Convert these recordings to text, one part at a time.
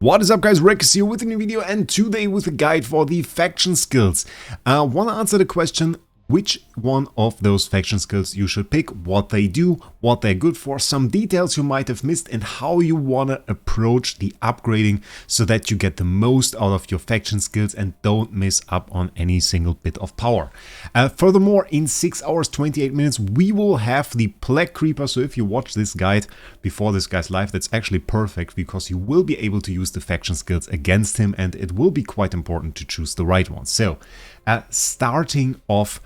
What is up, guys? Wraec is here with a new video, and today with a guide for the faction skills. I want to answer the question, which one of those faction skills you should pick, what they do, what they're good for, some details you might have missed, and how you want to approach the upgrading so that you get the most out of your faction skills and don't miss up on any single bit of power. Furthermore, in 6 hours 28 minutes we will have the Plague Creeper, so if you watch this guide before this guy's live, that's actually perfect because you will be able to use the faction skills against him, and it will be quite important to choose the right one. So starting off,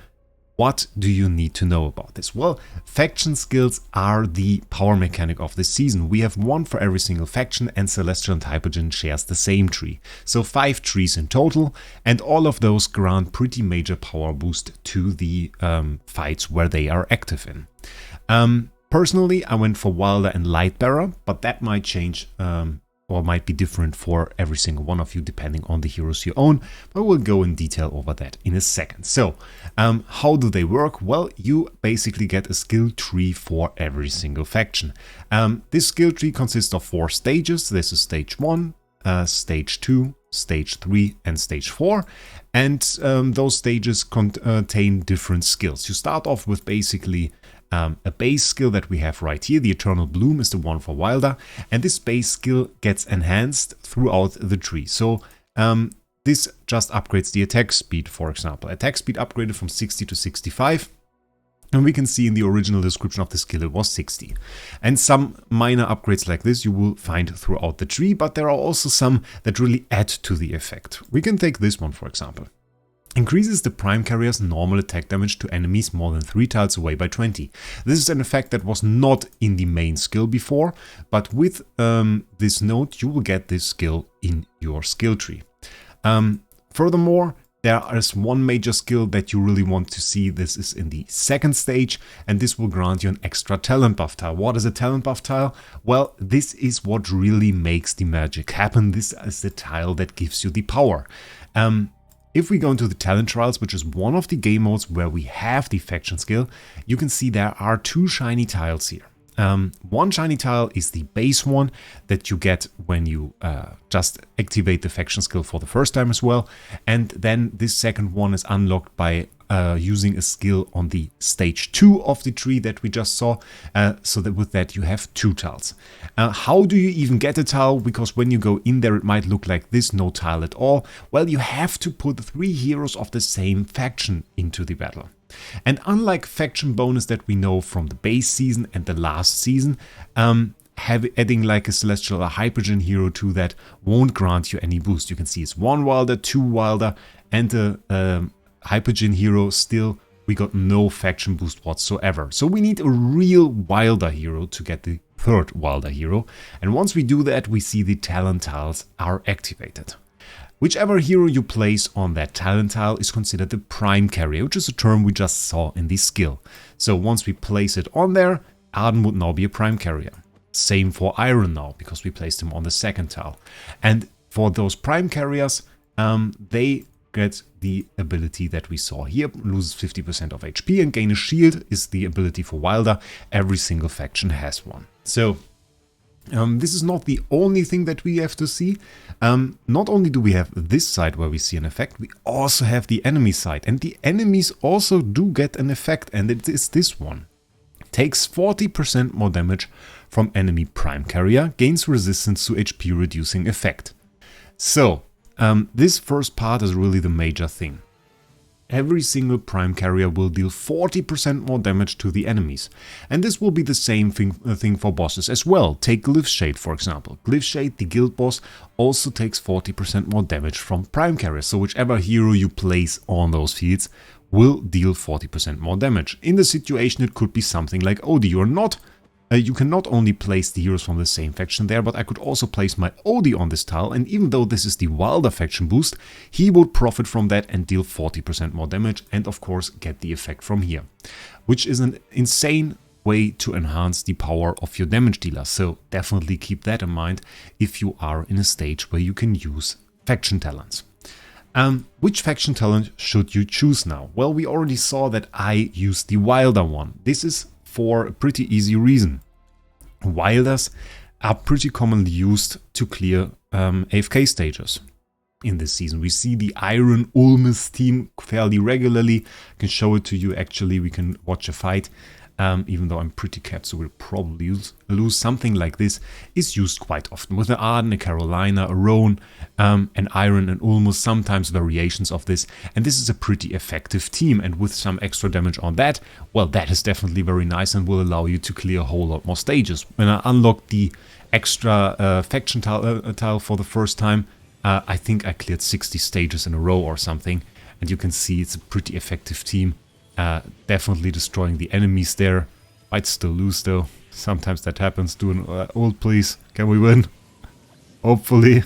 what do you need to know about this? Well, faction skills are the power mechanic of this season. We have one for every single faction, and Celestial and Hypergen shares the same tree. So 5 trees in total, and all of those grant pretty major power boost to the fights where they are active in. Personally, I went for Wilder and Lightbearer, but that might change or might be different for every single one of you depending on the heroes you own, but we'll go in detail over that in a second. So, how do they work? Well, you basically get a skill tree for every single faction. This skill tree consists of 4 stages. This is stage 1, stage 2, stage 3 and stage 4, and those stages contain different skills. You start off with basically a base skill that we have right here. The Eternal Bloom is the one for Wilder, and this base skill gets enhanced throughout the tree. So this just upgrades the attack speed, for example. Attack speed upgraded from 60 to 65. And we can see in the original description of the skill it was 60. And some minor upgrades like this you will find throughout the tree, but there are also some that really add to the effect. We can take this one, for example. Increases the Prime Carrier's normal attack damage to enemies more than 3 tiles away by 20. This is an effect that was not in the main skill before, but with this node you will get this skill in your skill tree. Furthermore, there is one major skill that you really want to see. This is in the second stage, and this will grant you an extra talent buff tile. What is a talent buff tile? Well, this is what really makes the magic happen. This is the tile that gives you the power. If we go into the talent trials, which is one of the game modes where we have the faction skill, you can see there are 2 shiny tiles here. One shiny tile is the base one that you get when you just activate the faction skill for the first time as well. And then this second one is unlocked by using a skill on the stage 2 of the tree that we just saw. So that with that you have 2 tiles. How do you even get a tile? Because when you go in there it might look like this, no tile at all. Well, you have to put 3 heroes of the same faction into the battle. And unlike faction bonus that we know from the base season and the last season, adding like a Celestial or Hypergen hero to that won't grant you any boost. You can see it's 1 Wilder, 2 Wilder, and a Hypergen hero. Still, we got no faction boost whatsoever. So we need a real Wilder hero to get the 3rd Wilder hero. And once we do that, we see the talent tiles are activated. Whichever hero you place on that talent tile is considered the prime carrier, which is a term we just saw in the skill. So once we place it on there, Arden would now be a prime carrier. Same for Iron now, because we placed him on the second tile. And for those prime carriers, they get the ability that we saw here, loses 50% of HP and gain a shield is the ability for Wilder. Every single faction has one. So this is not the only thing that we have to see. Not only do we have this side where we see an effect, we also have the enemy side. And the enemies also do get an effect, and it is this one. Takes 40% more damage from enemy prime carrier, gains resistance to HP reducing effect. So, this first part is really the major thing. Every single prime carrier will deal 40% more damage to the enemies. And this will be the same thing for bosses as well. Take Glyphshade, for example. Glyphshade, the guild boss, also takes 40% more damage from prime carriers. So whichever hero you place on those fields will deal 40% more damage. In the situation, it could be something like Odie or not. You can not only place the heroes from the same faction there, but I could also place my Odie on this tile, and even though this is the Wilder faction boost, he would profit from that and deal 40% more damage, and of course get the effect from here. Which is an insane way to enhance the power of your damage dealer, so definitely keep that in mind if you are in a stage where you can use faction talents. Which faction talent should you choose now? Well, we already saw that I used the Wilder one. This is for a pretty easy reason. Wilders are pretty commonly used to clear AFK stages in this season. We see the Iron Ulmus team fairly regularly. I can show it to you actually. We can watch a fight. Even though I'm pretty capped, so we'll probably lose. Something like this is used quite often with an Arden, a Carolina, a Roan, an Iron, and Ulmus, sometimes variations of this. And this is a pretty effective team, and with some extra damage on that, well, that is definitely very nice and will allow you to clear a whole lot more stages. When I unlocked the extra faction tile for the first time, I think I cleared 60 stages in a row or something, and you can see it's a pretty effective team. Definitely destroying the enemies there. Might still lose though. Sometimes that happens. Do an ult, please. Can we win? Hopefully.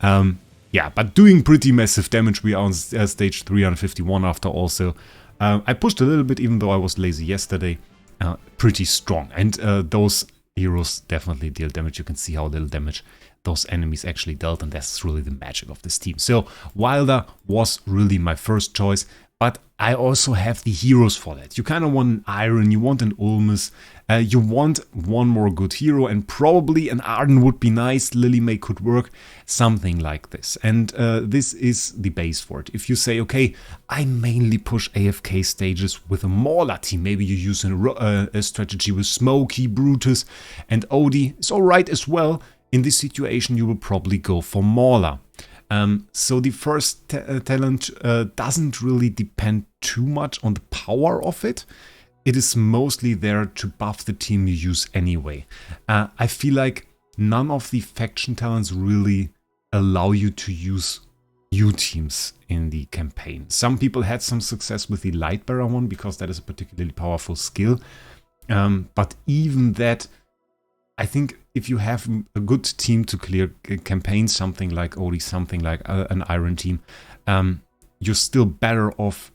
Yeah, but doing pretty massive damage. We are on stage 351 after also. I pushed a little bit even though I was lazy yesterday. Pretty strong. And those heroes definitely deal damage. You can see how little damage those enemies actually dealt, and that's really the magic of this team. So Wilder was really my first choice. But I also have the heroes for that. You kind of want an Iron, you want an Ulmus, you want one more good hero, and probably an Arden would be nice, Lily May could work, something like this. And this is the base for it. If you say, okay, I mainly push AFK stages with a Mauler team, maybe you use a strategy with Smokey, Brutus, and Odie, it's alright as well. In this situation, you will probably go for Mauler. So the first talent doesn't really depend too much on the power of it. It is mostly there to buff the team you use anyway. I feel like none of the faction talents really allow you to use new teams in the campaign. Some people had some success with the Lightbearer one because that is a particularly powerful skill. But even that, I think if you have a good team to clear campaigns, something like Odie, something like an Iron team, you're still better off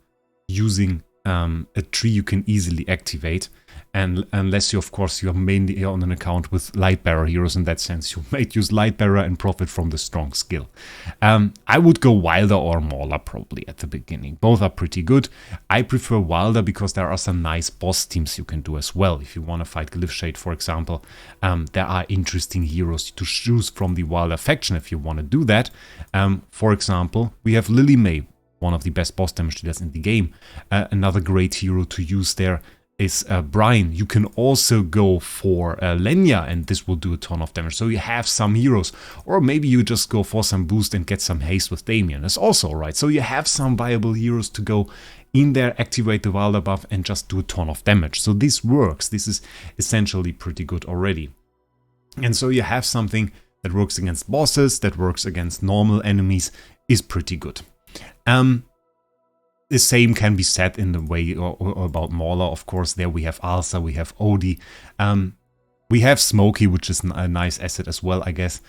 using a tree you can easily activate. And unless you, of course, you're mainly on an account with Lightbearer heroes. In that sense, you might use Lightbearer and profit from the strong skill. I would go Wilder or Mauler probably at the beginning. Both are pretty good. I prefer Wilder because there are some nice boss teams you can do as well. If you want to fight Glyphshade, for example, there are interesting heroes to choose from the Wilder faction if you want to do that. For example, we have Lily May, one of the best boss damage dealers in the game. Another great hero to use there is Brian. You can also go for Lenya, and this will do a ton of damage. So you have some heroes. Or maybe you just go for some boost and get some haste with Damien. That's also alright. So you have some viable heroes to go in there, activate the Wilder buff, and just do a ton of damage. So this works. This is essentially pretty good already. And so you have something that works against bosses, that works against normal enemies, is pretty good. The same can be said in the way about Mauler, of course. There we have Alsa, we have Odie. We have Smokey, which is a nice asset as well, I guess.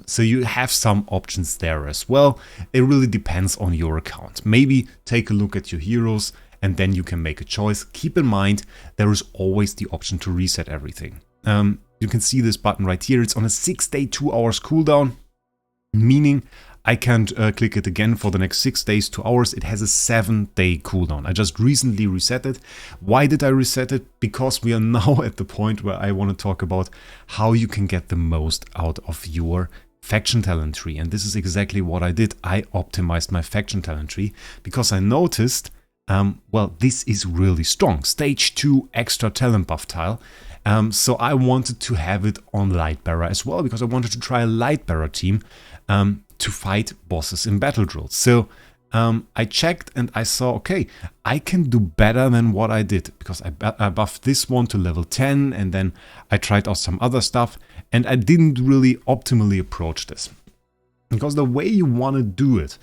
So you have some options there as well. It really depends on your account. Maybe take a look at your heroes and then you can make a choice. Keep in mind, there is always the option to reset everything. You can see this button right here. It's on a 6-day, 2 hours cooldown, meaning I can't click it again for the next 6 days, 2 hours. It has a 7-day cooldown. I just recently reset it. Why did I reset it? Because we are now at the point where I want to talk about how you can get the most out of your faction talent tree. And this is exactly what I did. I optimized my faction talent tree because I noticed, well, this is really strong. Stage 2 extra talent buff tile. So I wanted to have it on Lightbearer as well because I wanted to try a Lightbearer team to fight bosses in battle drills. So I checked and I saw, okay, I can do better than what I did because I buffed this one to level 10 and then I tried out some other stuff and I didn't really optimally approach this. Because the way you want to do it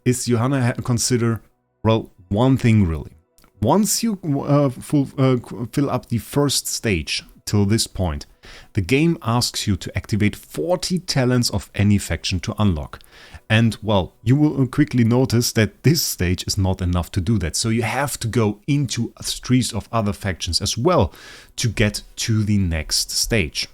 is you want to consider, well, one thing really. Once you fill up the first stage till this point, the game asks you to activate 40 talents of any faction to unlock. And, well, you will quickly notice that this stage is not enough to do that. So you have to go into trees of other factions as well to get to the next stage.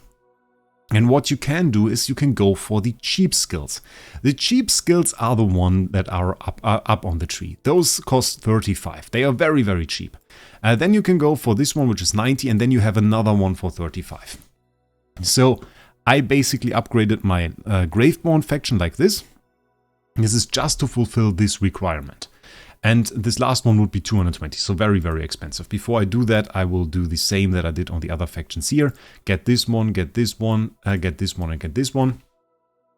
And what you can do is you can go for the cheap skills. The cheap skills are the one that are up on the tree. Those cost 35. They are very, very cheap. Then you can go for this one, which is 90, and then you have another one for 35. So I basically upgraded my Graveborn faction like this. This is just to fulfill this requirement. And this last one would be 220, so very, very expensive. Before I do that, I will do the same that I did on the other factions here. Get this one, get this one, get this one, and get this one.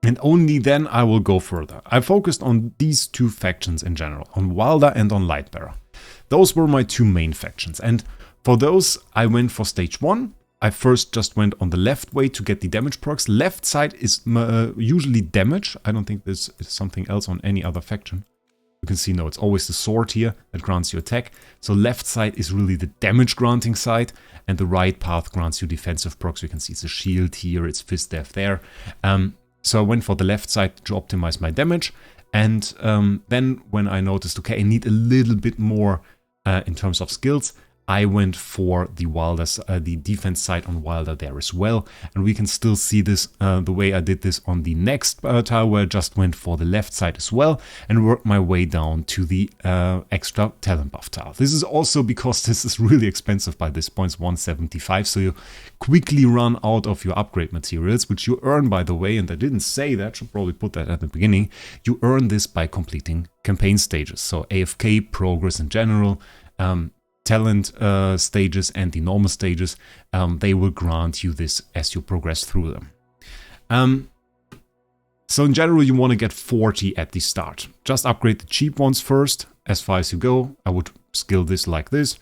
And only then I will go further. I focused on these two factions in general, on Wilder and on Lightbearer. Those were my two main factions. And for those, I went for stage 1. I first just went on the left way to get the damage perks. Left side is usually damage. I don't think there's something else on any other faction. You can see, no, it's always the sword here that grants you attack. So left side is really the damage granting side, and the right path grants you defensive perks. You can see it's a shield here, it's fist death there. So I went for the left side to optimize my damage. And then when I noticed, okay, I need a little bit more in terms of skills, I went for the Wilder's, the defense side on Wilder there as well. And we can still see this the way I did this on the next tile, where I just went for the left side as well and worked my way down to the extra talent buff tile. This is also because this is really expensive by this point, it's 175. So you quickly run out of your upgrade materials, which you earn, by the way, and I didn't say that, should probably put that at the beginning. You earn this by completing campaign stages. So AFK, progress in general, talent stages and the normal stages, they will grant you this as you progress through them. So in general, you want to get 40 at the start. Just upgrade the cheap ones first, as far as you go. I would skill this like this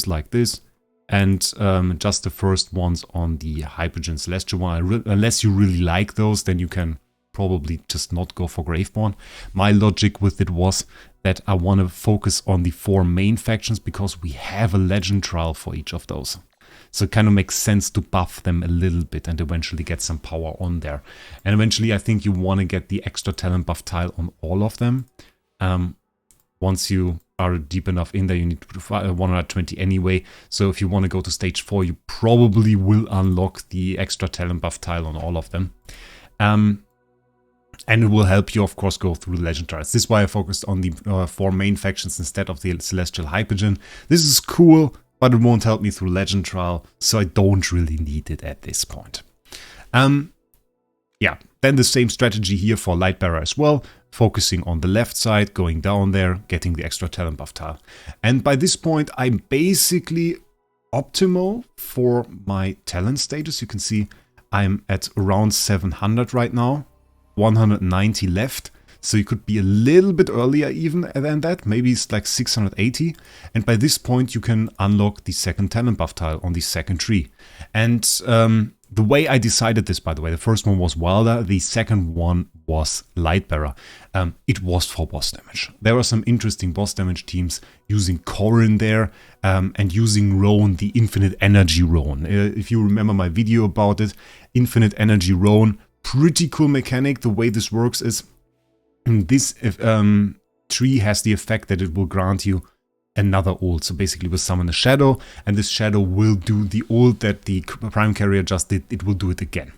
like this, and just the first ones on the Hypergen Celestial one. Unless you really like those, then you can probably just not go for Graveborn. My logic with it was that I want to focus on the 4 main factions because we have a legend trial for each of those. So it kind of makes sense to buff them a little bit and eventually get some power on there. And eventually I think you want to get the extra talent buff tile on all of them. Once you are deep enough in there, you need 120 anyway. So if you want to go to stage 4, you probably will unlock the extra talent buff tile on all of them. And it will help you, of course, go through the legend trials. This is why I focused on the 4 main factions instead of the Celestial Hypergen. This is cool, but it won't help me through legend trial, so I don't really need it at this point. Yeah, then the same strategy here for Lightbearer as well, focusing on the left side, going down there, getting the extra talent buff tile. And by this point, I'm basically optimal for my talent stages. You can see I'm at around 700 right now. 190 left, so you could be a little bit earlier even than that, maybe it's like 680, and by this point you can unlock the second talent buff tile on the second tree. And the way I decided this, by the way, the first one was Wilder, the second one was Lightbearer. It was for boss damage. There were some interesting boss damage teams using Corrin there, and using Roan, the Infinite Energy Roan. If you remember my video about it, Infinite Energy Roan, pretty cool mechanic. The way this works is this tree has the effect that it will grant you another ult. So basically we'll summon a shadow, and this shadow will do the ult that the Prime Carrier just did. It will do it again.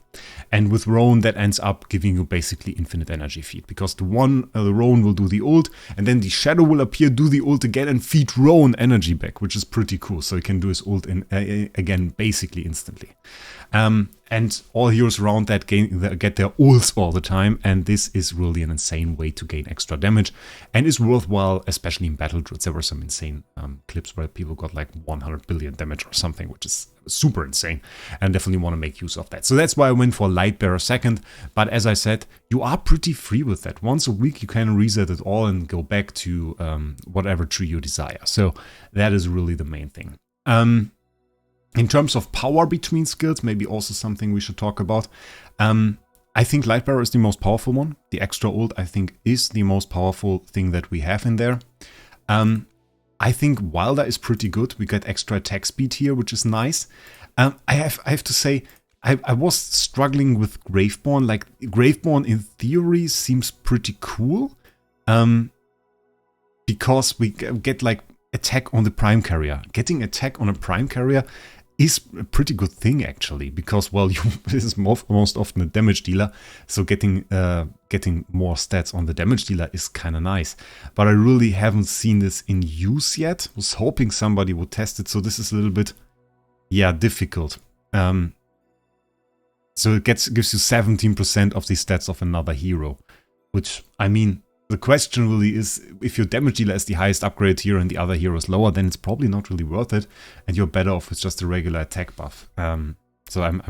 And with Roan, that ends up giving you basically infinite energy feed, because the Roan will do the ult, and then the shadow will appear, do the ult again, and feed Roan energy back, which is pretty cool. So he can do his ult again basically instantly. And all heroes around that get their ults all the time, and this is really an insane way to gain extra damage, and is worthwhile, especially in battle druids. There were some insane clips where people got like 100 billion damage or something, which is super insane, and definitely want to make use of that. So that's why I went for Lightbearer second, but as I said, you are pretty free with that. Once a week you can reset it all and go back to whatever tree you desire. So that is really the main thing. In terms of power between skills, maybe also something we should talk about. I think Lightbearer is the most powerful one. The extra ult, I think, is the most powerful thing that we have in there. I think Wilder is pretty good. We get extra attack speed here, which is nice. I have to say, I was struggling with Graveborn. Like, Graveborn in theory seems pretty cool. Because we get like attack on the Prime Carrier. Getting attack on a Prime Carrier is a pretty good thing, actually, because, well, this is most often a damage dealer, so getting more stats on the damage dealer is kind of nice. But I really haven't seen this in use yet. Was hoping somebody would test it, so this is a little bit, yeah, difficult. So it gives you 17% of the stats of another hero. Which, I mean, the question really is, if your damage dealer is the highest upgraded hero and the other hero is lower, then it's probably not really worth it. And you're better off with just a regular attack buff. So I'm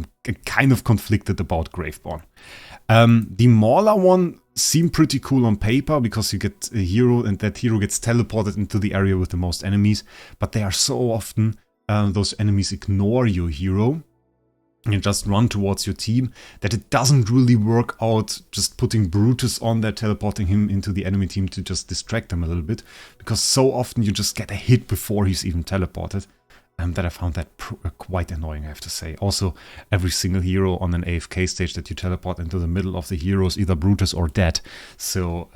kind of conflicted about Graveborn. The Mauler one seemed pretty cool on paper because you get a hero and that hero gets teleported into the area with the most enemies. But they are so often, those enemies ignore your hero and just run towards your team, that it doesn't really work out just putting Brutus on there, teleporting him into the enemy team to just distract them a little bit. Because so often you just get a hit before he's even teleported. That I found that quite annoying, I have to say. Also, every single hero on an AFK stage that you teleport into the middle of the hero is either Brutus or dead. So,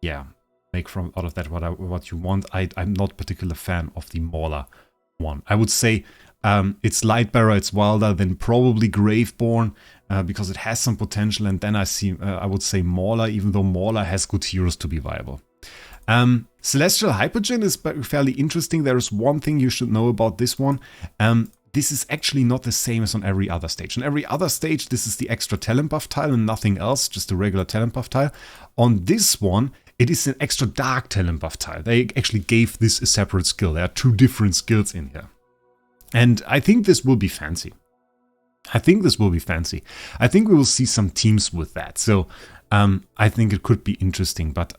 yeah, make out of that what you want. I'm not particular fan of the Mauler one. I would say it's Lightbearer, it's wilder than probably Graveborn, because it has some potential. And then I would say Mauler, even though Mauler has good heroes to be viable. Celestial Hypergen is fairly interesting. There is one thing you should know about this one. This is actually not the same as on every other stage. On every other stage, this is the extra talent buff tile and nothing else, just a regular talent buff tile. On this one, it is an extra dark talent buff tile. They actually gave this a separate skill. There are 2 different skills in here. And I think this will be fancy. I think we will see some teams with that. So I think it could be interesting. But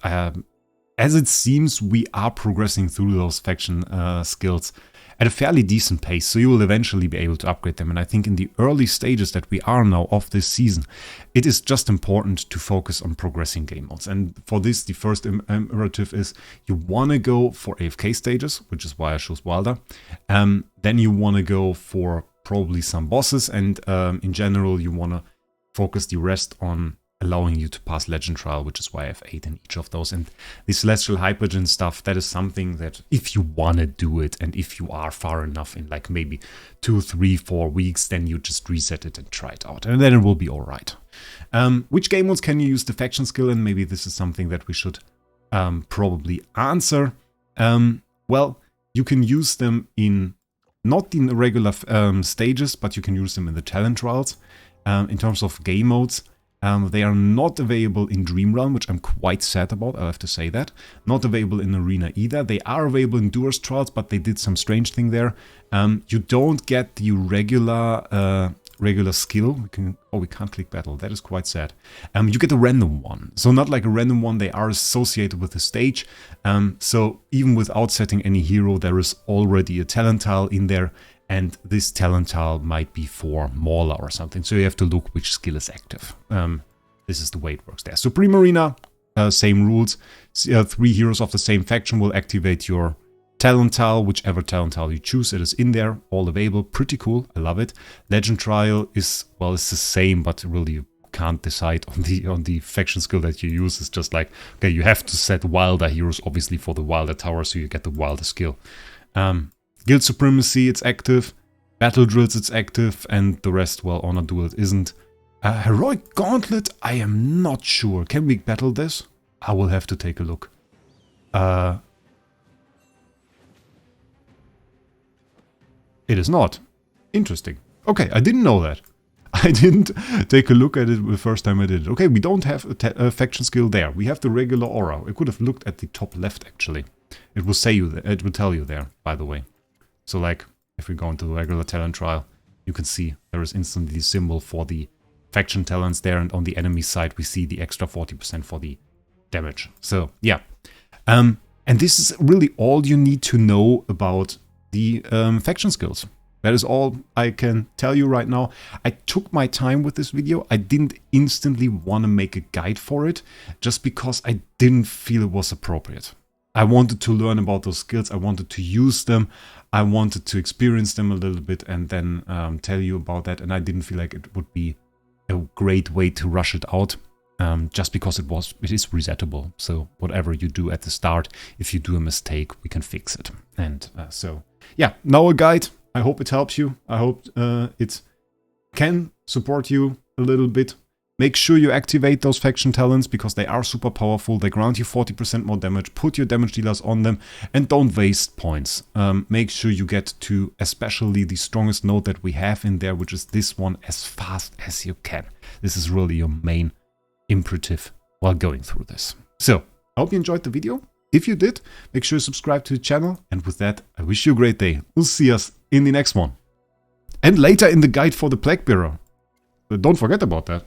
as it seems, we are progressing through those faction skills at a fairly decent pace, so you will eventually be able to upgrade them. And I think in the early stages that we are now of this season, it is just important to focus on progressing game modes. And for this, the first imperative is you want to go for AFK stages, which is why I chose Wilder. Then you want to go for probably some bosses, and in general, you want to focus the rest on allowing you to pass Legend Trial, which is why I have 8 in each of those. And the Celestial Hypergen stuff, that is something that if you want to do it, and if you are far enough in like maybe 2, 3, 4 weeks, then you just reset it and try it out. And then it will be all right. Which game modes can you use the faction skill in? Maybe this is something that we should probably answer. Well, you can use them in, not in regular stages, but you can use them in the talent trials. In terms of game modes, they are not available in Dream Realm, which I'm quite sad about, I'll have to say that. Not available in Arena either. They are available in Duelist Trials, but they did some strange thing there. You don't get the regular skill. We can't click battle. That is quite sad. You get a random one. So not like a random one, they are associated with the stage. So even without setting any hero, there is already a talent tile in there. And this talent tile might be for Mauler or something. So you have to look which skill is active. This is the way it works there. Supreme Arena, same rules. 3 heroes of the same faction will activate your talent tile, whichever talent tile you choose. It is in there, all available. Pretty cool. I love it. Legend Trial is, well, it's the same, but really you can't decide on the faction skill that you use. It's just like, okay, you have to set Wilder heroes, obviously, for the Wilder Tower, so you get the Wilder skill. Guild Supremacy, it's active. Battle Drills, it's active. And the rest, well, Honor Duel, it isn't. Heroic Gauntlet, I am not sure. Can we battle this? I will have to take a look. It is not. Interesting. Okay, I didn't know that. I didn't take a look at it the first time I did it. Okay, we don't have a faction skill there. We have the regular aura. I could have looked at the top left, actually. It will say you there. It will tell you there, by the way. So, like, if we go into the regular talent trial, you can see there is instantly the symbol for the faction talents there, and on the enemy side we see the extra 40% for the damage. So, yeah. And this is really all you need to know about the faction skills. That is all I can tell you right now. I took my time with this video. I didn't instantly want to make a guide for it, just because I didn't feel it was appropriate. I wanted to learn about those skills. I wanted to use them. I wanted to experience them a little bit and then tell you about that. And I didn't feel like it would be a great way to rush it out, just because it is resettable. So whatever you do at the start, if you do a mistake, we can fix it. And so, yeah, now a guide. I hope it helps you. I hope it can support you a little bit. Make sure you activate those faction talents because they are super powerful. They grant you 40% more damage. Put your damage dealers on them and don't waste points. Make sure you get to especially the strongest node that we have in there, which is this one, as fast as you can. This is really your main imperative while going through this. So, I hope you enjoyed the video. If you did, make sure you subscribe to the channel. And with that, I wish you a great day. We'll see us in the next one. And later in the guide for the Plague Bearer. But don't forget about that.